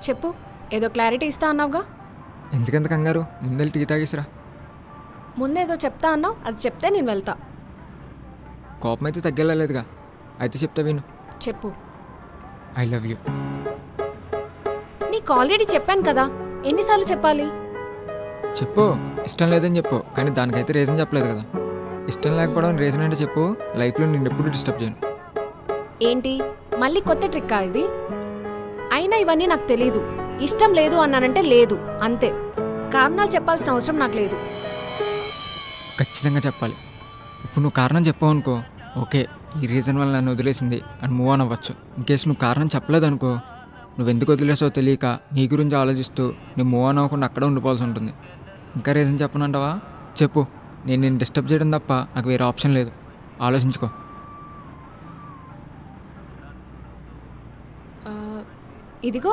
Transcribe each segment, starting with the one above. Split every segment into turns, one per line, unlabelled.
చెప్పు, ఏదో క్లారిటీ ఇస్తా అన్నావుగా.
ఎందుకంత కంగారు? ముందెళ్ళి టీ తాగేసిరా.
ముందేదో చెప్తా అన్నావు, అది చెప్తే నేను వెళ్తా.
కోపం అయితే తగ్గలేదుగా, అయితే చెప్తా విను.
చెప్పు.
I love you.
నీకు ఆల్రెడీ చెప్పాను కదా, ఎన్నిసార్లు చెప్పాలి?
చెప్పు. ఇష్టం లేదని చెప్పు, కానీ దానికైతే రీజన్ చెప్పలేదు కదా. ఇష్టం లేకపోవడం రీజన్ అంటే చెప్పు, లైఫ్లో నేను ఎప్పుడు డిస్టర్బ్ చేయను.
ఏంటి మళ్ళీ కొత్త ట్రిక్కా ఇది? అయినా ఇవన్నీ నాకు తెలీదు. ఇష్టం లేదు అన్నానంటే లేదు, అంతే. కారణాలు చెప్పాల్సిన అవసరం నాకు లేదు.
ఖచ్చితంగా చెప్పాలి. ఇప్పుడు నువ్వు కారణం చెప్పావు అనుకో, ఓకే ఈ రీజన్ వల్ల నన్ను వదిలేసింది అని మూవ్ ఆన్ అవ్వచ్చు. ఇన్కేస్ నువ్వు కారణం చెప్పలేదు అనుకో, నువ్వెందుకు వదిలేసావు తెలియక నీ గురించి ఆలోచిస్తూ నువ్వు మూవ్ ఆన్ అవ్వకుండా అక్కడే ఉండిపోవాల్సి ఉంటుంది. ఇంకా రీజన్ చెప్పనంటావా? చెప్పు. నేను నేను డిస్టర్బ్ చేయడం తప్ప నాకు వేరే ఆప్షన్ లేదు. ఆలోచించుకో.
ఇదిగో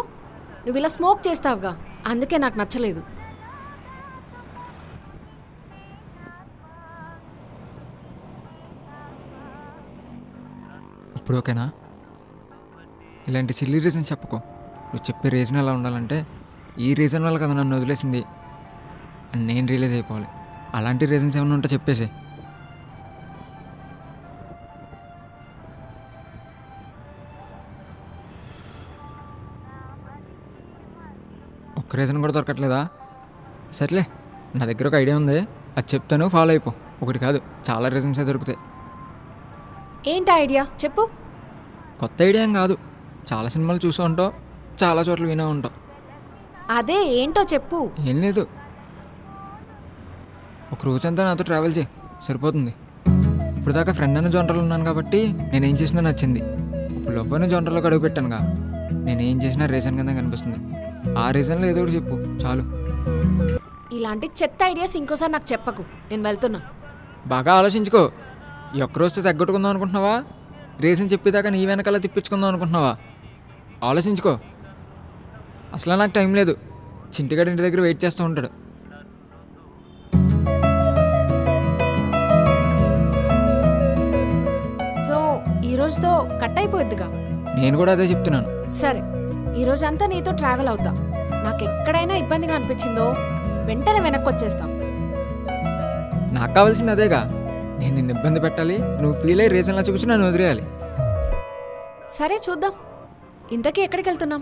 నువ్వు ఇలా స్మోక్ చేస్తావుగా, అందుకే నాకు నచ్చలేదు.
ఇప్పుడు ఓకేనా? ఇలాంటి సిల్లీ రీజన్ చెప్పుకో. నువ్వు చెప్పే రీజన్ ఎలా ఉండాలంటే, ఈ రీజన్ వల్ల కదా నన్ను వదిలేసింది అని నేను రియలైజ్ అయిపోవాలి. అలాంటి రీజన్స్ ఏమైనా ఉంటే చెప్పేసి. ఒక్క రీజన్ కూడా దొరకట్లేదా? సర్లే, నా దగ్గర ఒక ఐడియా ఉంది, అది చెప్తాను, ఫాలో అయిపో. ఒకటి కాదు, చాలా రీజన్సే దొరుకుతాయి.
ఏంటి ఐడియా చెప్పు.
కొత్త ఐడియా ఏం కాదు, చాలా సినిమాలు చూస్తూ ఉంటావు, చాలా చోట్ల వినే ఉంటావు.
అదే ఏంటో చెప్పు.
ఏం లేదు, ఒక రోజంతా నాతో ట్రావెల్ చేయి, సరిపోతుంది. ఇప్పుడు దాకా ఫ్రెండ్ అనే జోనర్లో ఉన్నాను కాబట్టి నేనేం చేసినా నచ్చింది. ఇప్పుడు లవ్ అనే జోనర్లోకి అడుగు పెట్టానుగా, నేనేం చేసినా రీజన్ కింద కనిపిస్తుంది. ఆ రీజన్లో ఏదో ఒకటి చెప్పు చాలు.
ఇలాంటి చెత్త ఐడియాస్ ఇంకోసారి నాకు చెప్పకు, నేను వెళ్తున్నా.
బాగా ఆలోచించుకో. ఈ ఒక్కరోజుతో తగ్గొట్టుకుందాం అనుకుంటున్నావా? రీజన్ చెప్పేదాకా నీ వెనకాల తిప్పించుకుందాం అనుకుంటున్నావా? ఆలోచించుకో. అసలు నాకు టైం లేదు, చింటిగాడి ఇంటి దగ్గర వెయిట్ చేస్తూ ఉంటాడు.
సో ఈ రోజుతో కట్ అయిపోద్దిగా.
నేను కూడా అదే చెప్తున్నాను.
సరే, ఈ రోజంతా నీతో ట్రావెల్ అవుతా. నాకు ఎక్కడైనా ఇబ్బందిగా అనిపించిందో వెంటనే వెనక్కి వచ్చేస్తాం.
నాకు కావాల్సింది అదేగా, నేను నిన్ను ఇబ్బంది పెట్టాలి, నువ్వు ఫీల్ అయ్యి రీజన్లా చూపించి నన్ను వదిలేయాలి.
సరే చూద్దాం. ఇంతకీ ఎక్కడికి వెళ్తున్నాం?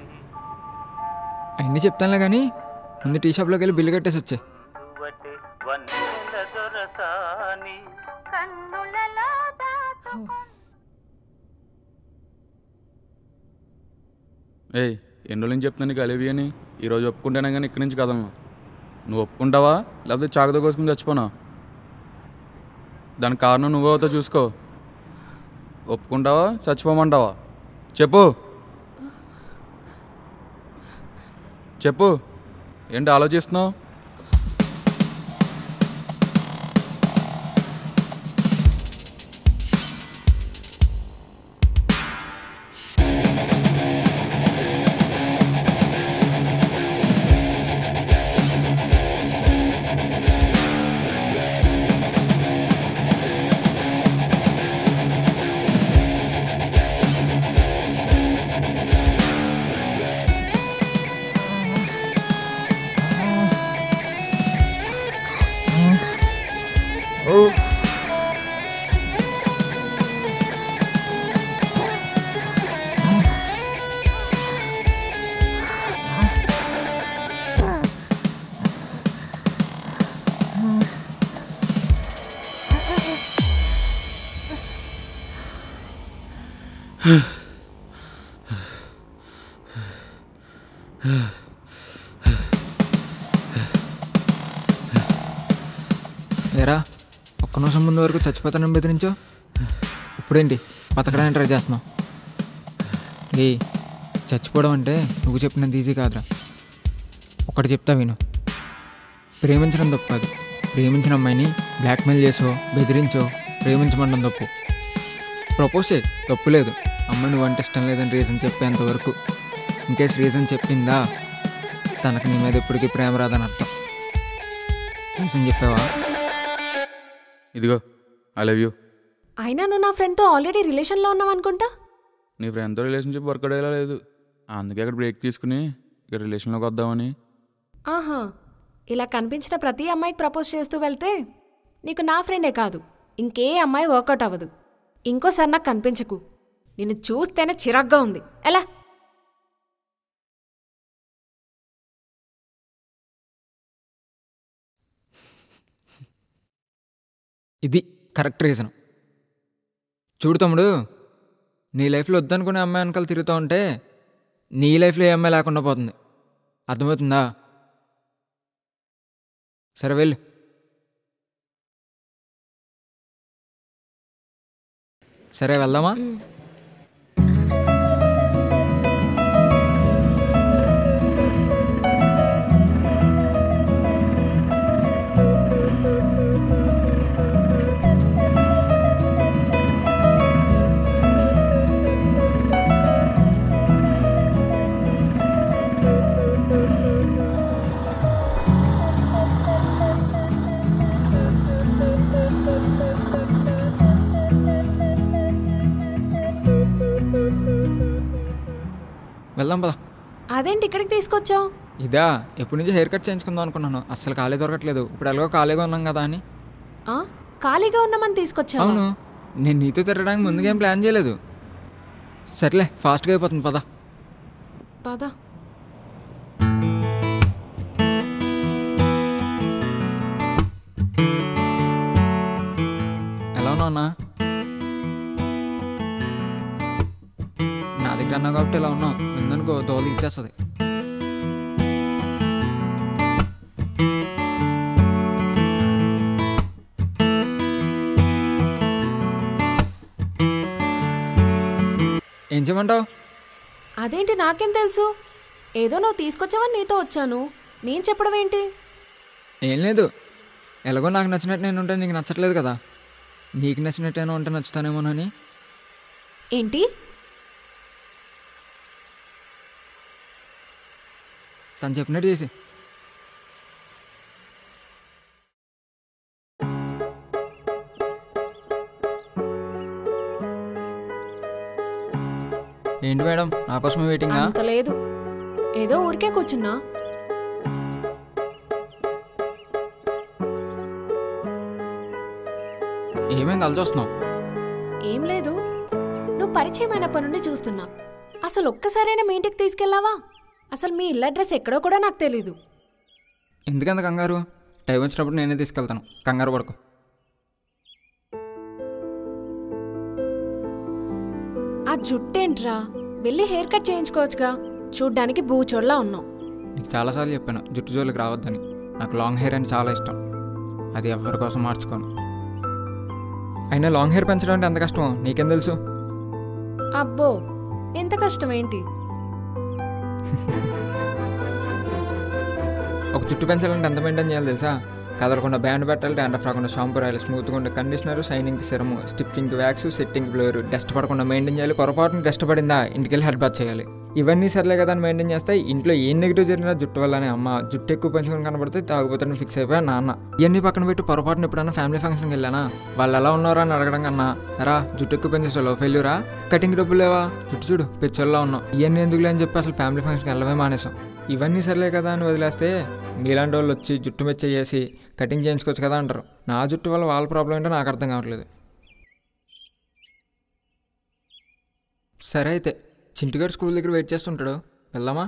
అన్నీ చెప్తానులే కానీ ముందు టీ షాప్లోకి వెళ్ళి బిల్లు కట్టేసి వచ్చే.
ఏయ్, ఎన్ని రోజులు చెప్తున్నా నీకు అలివి అని. ఈరోజు ఒప్పుకుంటేనే కానీ ఇక్కడి నుంచి కదలను. నువ్వు ఒప్పుకుంటావా లేకపోతే చాకుతో కోసుకుని చచ్చిపోనా? దానికి కారణం నువ్వు అవుతావు, చూసుకో. ఒప్పుకుంటావా చచ్చిపోమంటావా? చెప్పు చెప్పు. ఏంటి ఆలోచిస్తున్నావు?
ఏరా, ఒక్క నిమిషం ముందు వరకు చచ్చిపోతానని బెదిరించో, ఇప్పుడేంటి బతకడానికి ట్రై చేస్తున్నావు? చచ్చిపోవడం అంటే నువ్వు చెప్పినంత ఈజీ కాదురా. ఒకటి చెప్తా విను. ప్రేమించడం తప్పు కాదు, ప్రేమించిన అమ్మాయిని బ్లాక్మెయిల్ చేసో బెదిరించో ప్రేమించమండం తప్పు. ప్రపోజ్ చేయి, తప్పు లేదు. అమ్మాయి నువ్వంటే ఇష్టం లేదని రీజన్ చెప్పేంతవరకు. ఇంకేస్ రీజన్ చెప్పిందా, తనకు నీ మీద ఎప్పటికీ ప్రేమ రాదని అర్థం. రీజన్ చెప్పావా?
ఇదిగో ఐ లవ్ యూ.
అయినా నువ్వు నా ఫ్రెండ్తో ఆల్రెడీ రిలేషన్లో ఉన్నావు అనుకుంటా.
నీ ఫ్రెండ్తో రిలేషన్షిప్ వర్క్ అయ్యేలా లేదు, అందుకే అక్కడ బ్రేక్ తీసుకుని ఇక రిలేషన్లోకి వద్దామని.
ఆహా, ఇలా కనిపించిన ప్రతి అమ్మాయికి ప్రపోజ్ చేస్తూ వెళ్తే నీకు నా ఫ్రెండే కాదు ఇంకే అమ్మాయి వర్కౌట్ అవ్వదు. ఇంకోసారి నాకు కనిపించకు. నిన్ను చూస్తేనే చిరాగ్గా ఉంది. ఎలా?
ఇది కరెక్ట్ రీజన్. చూడు తమ్ముడు, నీ లైఫ్లో వద్దనుకునే అమ్మాయి వెనకాల తిరుగుతూ ఉంటే నీ లైఫ్లో ఏ అమ్మాయి లేకుండా పోతుంది. అర్థమవుతుందా? సరే వెళ్ళు. సరే వెళ్దామా? వెళ్దాం పదా.
అదేంటి ఇక్కడికి తీసుకొచ్చావు?
ఇదా, ఎప్పటి నుంచి హెయిర్ కట్ చేయించుకుందాం అనుకున్నాను. అస్సలు ఖాళీ దొరకట్లేదు. ఇప్పుడు ఎలాగో ఖాళీగా ఉన్నాం కదా అని.
ఖాళీగా ఉన్నామని తీసుకొచ్చావు?
అవును, నేను నీతో తిరగడానికి ముందుగా ఏం ప్లాన్ చేయలేదు. సర్లే, ఫాస్ట్గా అయిపోతుంది పదా.
పద.
ఎలా ఉన్నావు అన్నా? నా దగ్గర అన్నావు కాబట్టి ఇలా ఉన్నావు. ముందనుకో తోలు ఇచ్చేస్తుంది. ఏం చేయమంటావు?
అదేంటి నాకేం తెలుసు? ఏదో నువ్వు తీసుకొచ్చావని నీతో వచ్చాను. నేను చెప్పడం ఏంటి?
ఏం లేదు, ఎలాగో నాకు నచ్చినట్టు నేను ఉంటే నీకు నచ్చట్లేదు కదా. నీకు నచ్చినట్టేనో ఉంటే నచ్చుతానేమోనని.
ఏంటి?
తను చెప్పినట్టు చేసి. ఏంటి మేడం, నా కోసమే వెయిటింగా?
అంత లేదు, ఏదో ఊరికే కూర్చున్నా.
ఏమైంది అలా చూస్తున్నావు?
ఏం లేదు, నువ్వు పరిచయం అయినప్పటి నుండి చూస్తున్నా. అసలు ఒక్కసారైనా మీ ఇంటికి తీసుకెళ్ళావా? అసలు మీ ఇల్లు అడ్రస్ ఎక్కడో కూడా నాకు తెలీదు.
ఎందుకంత కంగారు? టైం వచ్చినప్పుడు నేనే తీసుకెళ్తాను, కంగారు పడకు.
ఆ జుట్టేంట్రా? వెళ్ళి హెయిర్ కట్ చేయించుకోవచ్చుగా. చూడ్డానికి బూచోడ్లా ఉన్నావు.
నీకు చాలాసార్లు చెప్పాను జుట్టు జోలికి రావద్దని. నాకు లాంగ్ హెయిర్ అని చాలా ఇష్టం. అది ఎవరి కోసం మార్చుకోను. అయినా లాంగ్ హెయిర్ పెంచడం అంటే ఎంత కష్టమో నీకేం తెలుసు?
అబ్బో, ఎంత కష్టం ఏంటి?
ఒక జుట్టు పెంచాలంటే ఎంత మెయింటైన్ చేయాలి తెలుసా? కదలకుండా బ్యాండ్ పెట్టాలి, డాండ్రఫ్ రాకుండా షాంపూ రాయాలి, స్మూత్గా ఉండే conditioner, shining సిరము, stripping wax, setting blower, dust పడకుండా మెయింటైన్ చేయాలి. పొరపాటున డస్ట్ పడిందా ఇంటికెళ్ళి హెడ్ బాత్ చేయాలి. ఇవన్నీ సర్లే కదా అని మెయింటైన్ చేస్తే ఇంట్లో ఏం నెగిటివ్ జరిగినా జుట్టు వల్లనే. అమ్మ జుట్టు ఎక్కువ పెంచుకొని కనబడితే తాగుపోతాను ఫిక్స్ అయిపోయా నాన్న. ఇవన్నీ పక్కన పెట్టి పొరపాటున ఎప్పుడైనా ఫ్యామిలీ ఫంక్షన్కి వెళ్ళానా వాళ్ళు ఎలా ఉన్నారా అని అడగడం కన్నా, రా జుట్టు ఎక్కువ పెంచేసావు ఫెయిల్యూరా, కటింగ్ డబ్బులు లేవా, జుట్టు చూడు పిచ్చోళ్ళలా ఉన్నావు, ఇవన్నీ ఎందుకులే అని చెప్పి అసలు ఫ్యామిలీ ఫంక్షన్కి వెళ్ళమే మానేసాం. ఇవన్నీ సర్లే కదా అని వదిలేస్తే మీలాంటి వాళ్ళు వచ్చి జుట్టు మెచ్చ చేసి కటింగ్ చేయించుకోవచ్చు కదా అంటారు. నా జుట్టు వల్ల వాళ్ళ ప్రాబ్లం ఏంటో నాకు అర్థం కావట్లేదు. సరే అయితే చింటిగాడు స్కూల్ దగ్గర వెయిట్ చేస్తుంటాడు, వెళ్దామా?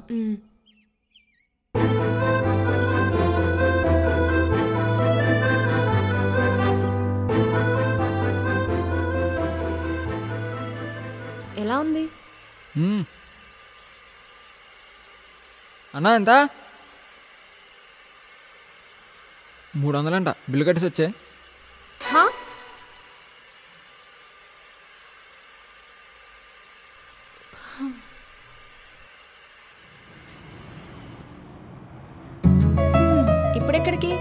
ఎలా ఉంది?
అన్నా ఎంత? 300 బిల్లు కట్టేసి వచ్చే.
ఇప్పుడెక్కడికి?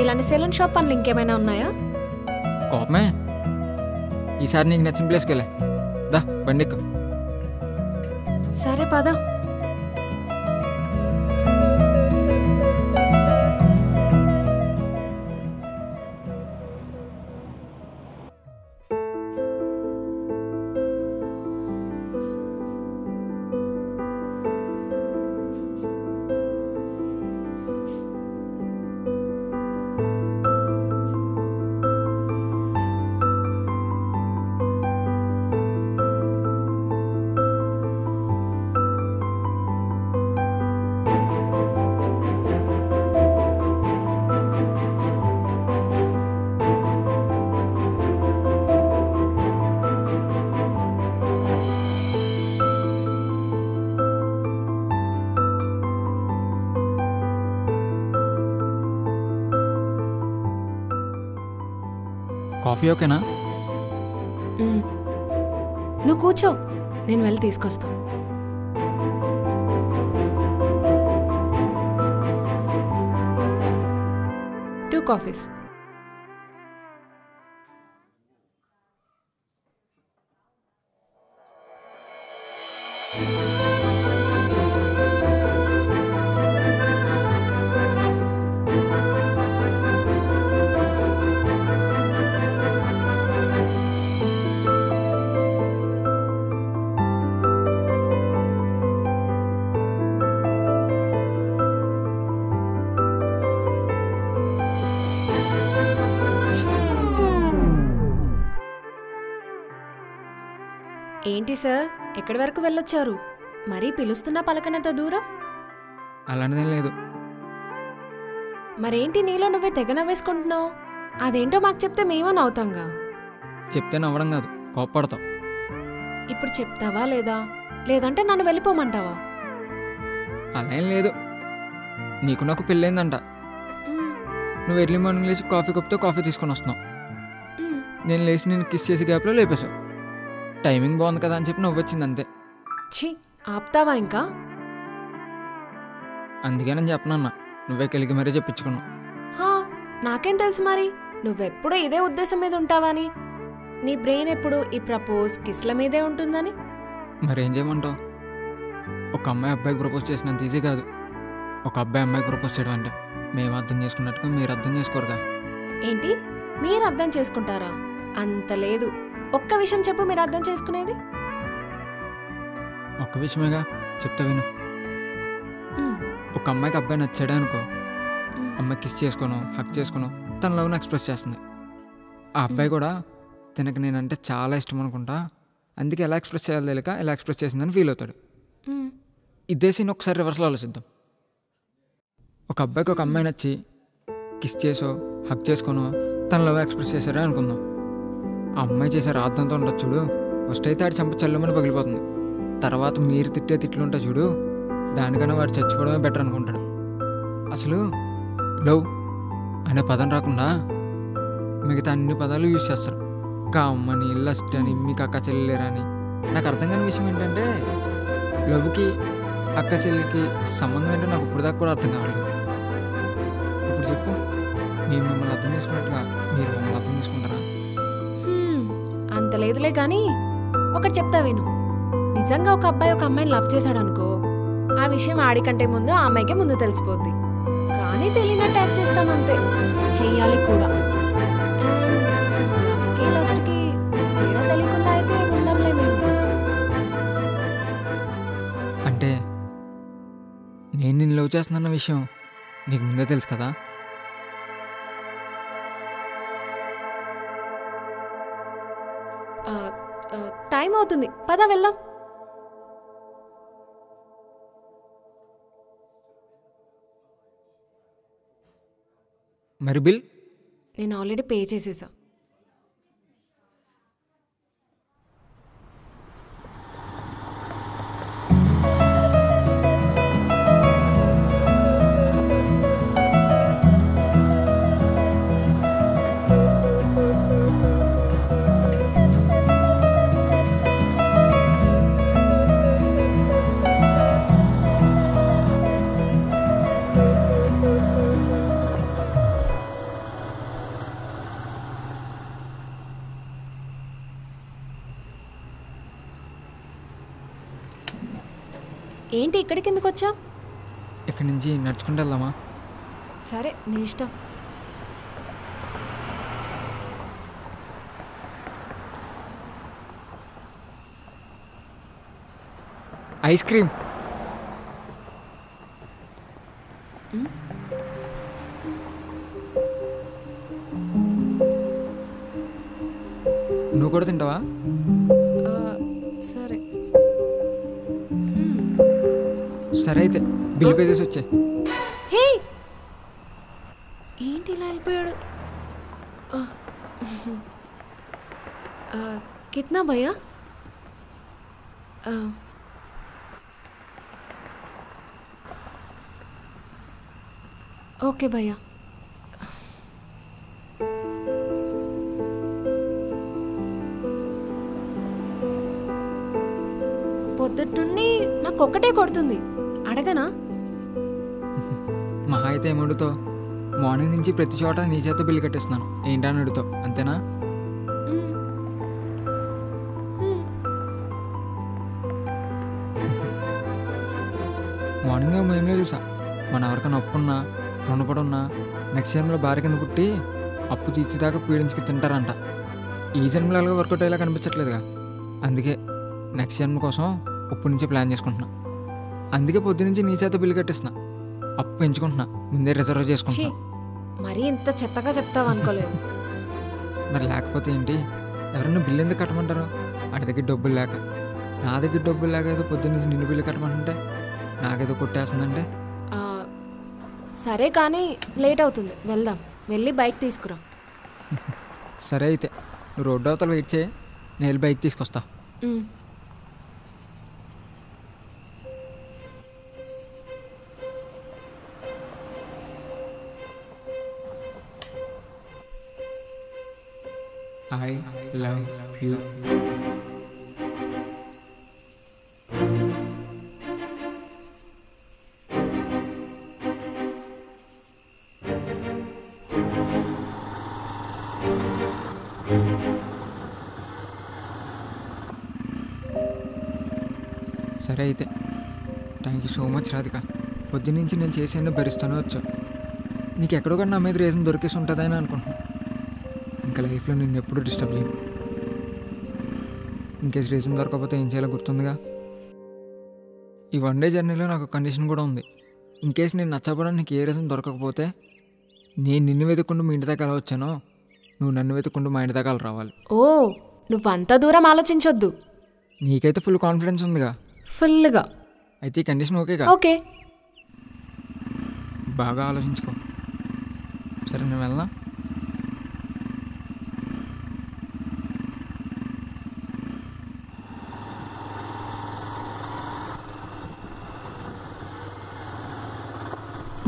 ఇలాంటి సెలూన్ షాప్ పనులు ఇంకేమైనా ఉన్నాయా?
కోపమే. ఈసారి నీకు నచ్చిన ప్లేస్కి వెళ్ళే దా, బండిక్కు.
సరే పద.
కాఫీ ఓకేనా?
నువ్వు కూర్చో, నేను వెళ్ళి తీసుకొస్తా. Two coffees. ఏంటి సార్, ఎక్కడి వరకు వెళ్ళొచ్చారు? మరీ పిలుస్తున్నా పలకనంత దూరం?
అలాంటిదేం లేదు.
మరేంటి నీలో నువ్వే తెగ నవ్వేసుకుంటున్నావు? అదేంటో మాకు చెప్తే మేమో నవ్వుతాంగా.
చెప్తే నవ్వడం కాదు, కోప్పడతావు.
ఇప్పుడు చెప్తావా లేదా? లేదంటే నన్ను వెళ్ళిపోమంటావా?
అలా ఏం లేదు. నీకు నాకు పెళ్ళైందంట. నువ్వు ఎర్లీ మార్నింగ్ లేచి కాఫీ కప్తో కాఫీ తీసుకొని వస్తున్నావు. నేను లేచి నేను కిస్ చేసి గ్యాప్లో లేపేశావు. టైమింగ్ బాగుంది కదా అని చెప్పి నువ్వు వచ్చింది అంతే.
ఛీ, ఆపుతావా ఇంకా?
అందుకే నేను చెప్పనన్నా, నువ్వే కలిగి మరీ చెప్పించుకున్నావు.
నాకేం తెలుసు మరి నువ్వెప్పుడూ ఇదే ఉద్దేశం మీద ఉంటావని. నీ బ్రెయిన్ ఎప్పుడు ఈ ప్రపోజ్ కిస్ల మీదే ఉంటుందని.
మరేం చేయమంటావు? ఒక అమ్మాయి అబ్బాయికి ప్రపోజ్ చేసినంత ఈజీ కాదు ఒక అబ్బాయి అమ్మాయికి ప్రపోజ్ చేయడం అంటే. మేము అర్థం చేసుకున్నట్టుగా మీరు అర్థం చేసుకోరుగా.
ఏంటి మీరు అర్థం చేసుకుంటారా? అంత లేదు. ఒక్క విషయం చెప్పు, మీరు అర్థం చేసుకునేది.
ఒక్క విషయమేగా, చెప్తా విను. ఒక అమ్మాయికి అబ్బాయి నచ్చాడే అనుకో, అమ్మాయి కిస్ చేసుకోను, హక్ చేసుకోను, తన లవ్ని ఎక్స్ప్రెస్ చేస్తుంది. ఆ అబ్బాయి కూడా తనకి నేనంటే చాలా ఇష్టం అనుకుంటా, అందుకే ఎలా ఎక్స్ప్రెస్ చేయాలి తెలియక ఎలా ఎక్స్ప్రెస్ చేసిందని ఫీల్ అవుతాడు. ఇదే సీన్ ఒకసారి రివర్స్లో ఆలోచిద్దాం. ఒక అబ్బాయికి ఒక అమ్మాయి నచ్చి కిస్ చేసో హక్ చేసుకోను తన లవ్ ఎక్స్ప్రెస్ చేశారే అనుకుందాం. ఆ అమ్మాయి చేసే రాద్దంతో ఉండదు చూడు, ఫస్ట్ అయితే ఆడి చంప చల్లమని పగిలిపోతుంది. తర్వాత మీరు తిట్టే తిట్లు ఉంటాయి చూడు, దానికన్నా వాడు చచ్చిపోవడమే బెటర్ అనుకుంటాడు. అసలు లవ్ అనే పదం రాకుండా మిగతా అన్ని పదాలు యూజ్ చేస్తారు. కామ్మని, లస్ట్ అని, మీకు అక్క చెల్లెలేరని. నాకు అర్థం కాని విషయం ఏంటంటే లవ్కి అక్క చెల్లికి సంబంధం ఏంటో నాకు ఇప్పుడు దాకా కూడా అర్థం కావట్లేదు. ఇప్పుడు చెప్పు, మేము మిమ్మల్ని అర్థం చేసుకున్నట్టుగా మీరు మమ్మల్ని అర్థం చేసుకుంటారా?
అంత లేదులే కానీ ఒకటి చెప్తా విను. నిజంగా ఒక అబ్బాయి ఒక అమ్మాయిని లవ్ చేశాడనుకో, ఆ విషయం ఆడికంటే ముందు ఆ అమ్మాయికే ముందు తెలిసిపోద్ది. కానీ తెలియనట్టు యాక్ట్ చేస్తామంతే, చెయ్యాలి కూడా. లవ్కి తేడా తెలియకుండా అయితే ఉండంలే మేము.
అంటే నేను నిన్ను లవ్ చేస్తున్న విషయం నీకు ముందే తెలుసు కదా?
టైం అవుతుంది, పద వెళ్దాం.
మరి బిల్
నేను ఆల్రెడీ పే చేసేసా. ఏంటి ఇక్కడికి ఎందుకు వచ్చా?
ఇక్కడి నుంచి నడుచుకుంటూ వెళ్దామా?
సరే, నీ ఇష్టం.
Ice cream. నువ్వు కూడా తింటావా?
సరే
సరే అయితే బిల్ పే చేసి వచ్చే.
హే, ఏంటి ఇలా వెళ్ళిపోయాడు? కిత్నా భయ్యా? ఓకే భయ్యా. పొద్దున్నుండి నాకు ఒక్కటే కొడుతుంది. అడగనా?
మహా అయితే ఏమడుగుతావు? మార్నింగ్ నుంచి ప్రతి చోట నీ చేత బిల్లు కట్టిస్తున్నాను, ఏంటని అడుగుతావు, అంతేనా?
మ్మ్. మ్మ్.
మార్నింగ్ మేమే చూసా, మన ఎవరికైనా అప్పు ఉన్నా రుణపడి ఉన్నా నెక్స్ట్ జన్మలో భార్య కింద పుట్టి అప్పు తీర్చేదాకా పీడించుకు తింటారంట. ఈ జన్మలో ఎలాగో వర్కౌట్ అయ్యేలా కనిపించట్లేదుగా, అందుకే నెక్స్ట్ జన్మ కోసం ఇప్పటి నుంచే ప్లాన్ చేసుకుంటున్నా. అందుకే పొద్దునుంచి నీ చేత బిల్లు కట్టిస్తున్నా, అప్పు పెంచుకుంటున్నా, ముందే రిజర్వ్
ఛీ,
చేసుకుంటున్నా.
మరీ ఇంత చెత్తగా చెప్తావు అనుకోలేదు.
మరి లేకపోతే ఏంటి, ఎవరైనా బిల్లు ఎందుకు కట్టమంటారు? వాడి దగ్గర డబ్బులు లేక. నా దగ్గర డబ్బులు లేక ఏదో పొద్దున్నుంచి నిన్ను బిల్లు కట్టమంటే నాకేదో కొట్టేస్తుందంటే.
ఆ, సరే కానీ లేట్ అవుతుంది, వెళ్దాం. వెళ్ళి బైక్ తీసుకురా.
సరే అయితే నువ్వు రోడ్డు అవతల వెయిట్ చేయి, నేను బైక్ తీసుకొస్తా.
మ్మ్.
I love you. సరే అయితే thank you so much Radhika. పొద్దున్నుంచి నేను చేసేయని భరిస్తూనే వచ్చావు. నీకు ఎక్కడో కూడా నా మీద రీజన్ దొరికేసి ఉంటుందని అనుకుంటున్నాను. ఇంకా లైఫ్లో నిన్ను ఎప్పుడూ డిస్టర్బ్ చేయను. ఇంకేస్ రీజన్ దొరకకపోతే ఏం చేయాలో గుర్తుందిగా. ఈ 1 డే జర్నీలో నాకు కండిషన్ కూడా ఉంది. ఇంకేస్ నేను నచ్చకపోవడం నీకు ఏ రీజన్ దొరకకపోతే నేను నిన్ను వెతుక్కుంటూ మీ ఇంటి దాకా ఎలా వచ్చానో నువ్వు నన్ను వెతుక్కుంటూ మా ఇంటి దాకా రావాలి.
ఓ, నువ్వంత దూరం ఆలోచించొద్దు.
నీకైతే ఫుల్ కాన్ఫిడెన్స్ ఉందిగా.
ఫుల్గా.
అయితే ఈ కండిషన్ ఓకేగా?
ఓకే.
బాగా ఆలోచించుకో. సరే నేను వెళ్దా?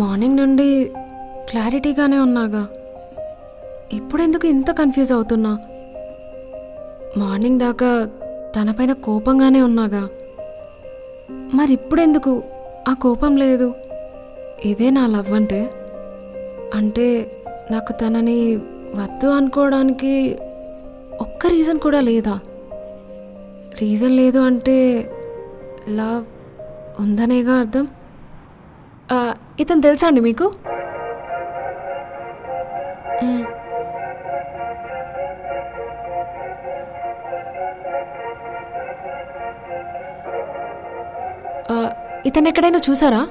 మార్నింగ్ నుండి క్లారిటీగానే ఉన్నాగా, ఇప్పుడెందుకు ఇంత కన్ఫ్యూజ్ అవుతున్నా? మార్నింగ్ దాకా తనపైన కోపంగానే ఉన్నాగా, మరి ఇప్పుడెందుకు ఆ కోపం లేదు? ఇదే నా లవ్ అంటే? అంటే నాకు తనని వద్దు అనుకోవడానికి ఒక్క రీజన్ కూడా లేదా? రీజన్ లేదు అంటే లవ్ ఉందనేగా అర్థం. ఇతను తెలుసా అండి మీకు? ఇతను ఎక్కడైనా చూసారా?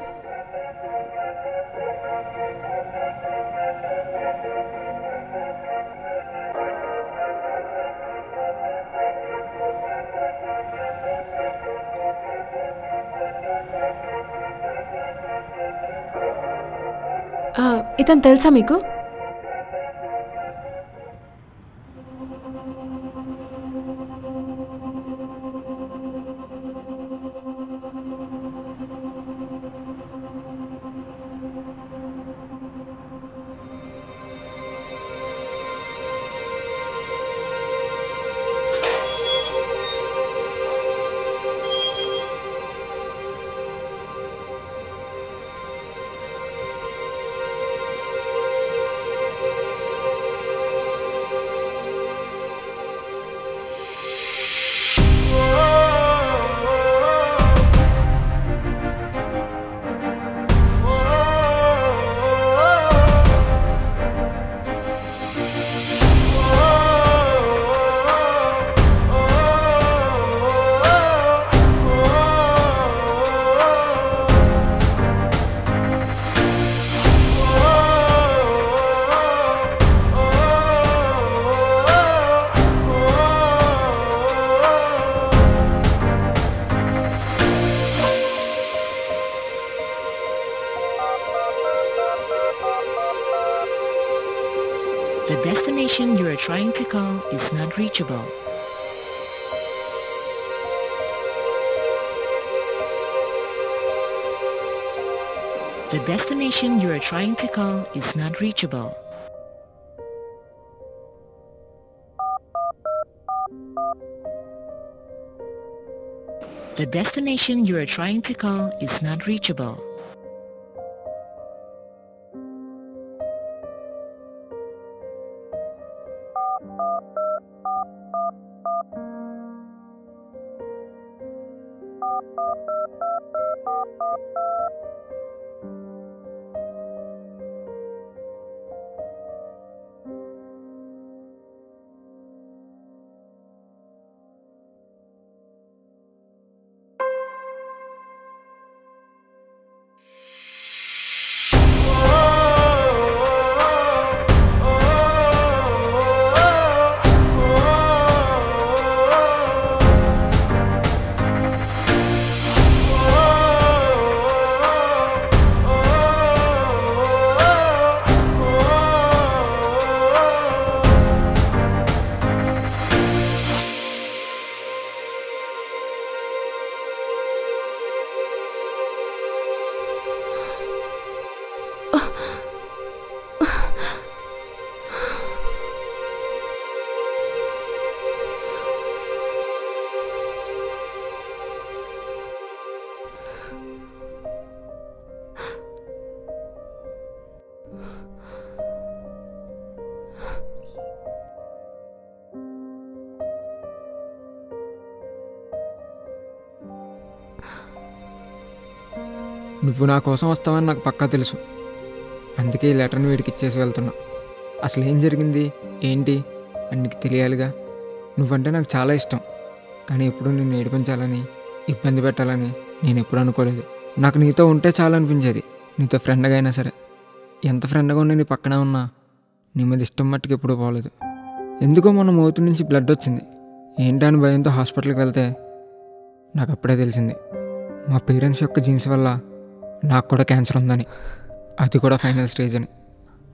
ఇతను తెలుసా మీకు?
The destination you are trying to call is not reachable. The destination you are trying to call is not reachable. The destination you are trying to call is not reachable.
నువ్వు నా కోసం వస్తావని నాకు పక్కా తెలుసు. అందుకే ఈ లెటర్ని వీడికి ఇచ్చేసి వెళ్తున్నా. అసలు ఏం జరిగింది ఏంటి అని నీకు తెలియాలిగా. నువ్వంటే నాకు చాలా ఇష్టం, కానీ ఎప్పుడూ నిన్ను ఏడిపించాలని ఇబ్బంది పెట్టాలని నేను ఎప్పుడు అనుకోలేదు. నాకు నీతో ఉంటే చాలా అనిపించేది. నీతో ఫ్రెండ్గా అయినా సరే, ఎంత ఫ్రెండ్గా ఉండి నీ పక్కన ఉన్నా నీ మీద ఇష్టం మట్టుకు ఎప్పుడూ పోలేదు. ఎందుకో మన మౌతు నుంచి బ్లడ్ వచ్చింది. ఏంటో అని భయంతో హాస్పిటల్కి వెళ్తే నాకు అప్పుడే తెలిసింది మా పేరెంట్స్ యొక్క జీన్స్ వల్ల నాకు కూడా క్యాన్సర్ ఉందని, అది కూడా ఫైనల్ స్టేజ్ అని.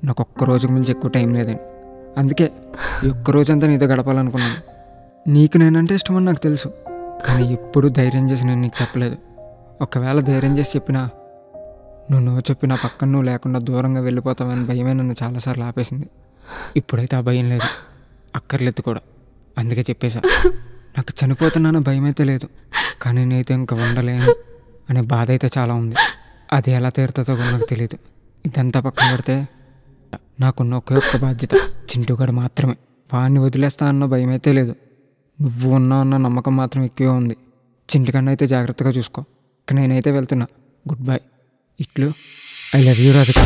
నాకు ఒక్క రోజుకు మించి ఎక్కువ టైం లేదని. అందుకే ఈ ఒక్క రోజంతా నీతో గడపాలనుకున్నాను. నీకు నేనంటే ఇష్టమని నాకు తెలుసు, కానీ ఎప్పుడూ ధైర్యం చేసి నేను నీకు చెప్పలేదు. ఒకవేళ ధైర్యం చేసి చెప్పినా నువ్వు చెప్పిన పక్కన నువ్వు లేకుండా దూరంగా వెళ్ళిపోతావని భయమే నన్ను చాలాసార్లు ఆపేసింది. ఇప్పుడైతే ఆ భయం లేదు, అక్కర్లేదు కూడా. అందుకే చెప్పేశా. నాకు చనిపోతున్నాను భయం అయితే లేదు, కానీ నేనైతే ఇంకా ఉండలేను అనే బాధ అయితే చాలా ఉంది. అది ఎలా తీరుతుందో కూడా నాకు తెలియదు. ఇదంతా పక్కన పెడితే నాకున్న ఒకే ఒక్క బాధ్యత చింటూగాడు మాత్రమే. వాడిని వదిలేస్తా అన్న భయం అయితే లేదు, నువ్వు ఉన్నావు అన్న నమ్మకం మాత్రం ఎక్కువే ఉంది. చింటికన్నా అయితే జాగ్రత్తగా చూసుకో. ఇక నేనైతే వెళ్తున్నా. Good bye. ఇట్లు ఐ లవ్ యూ రాధిక.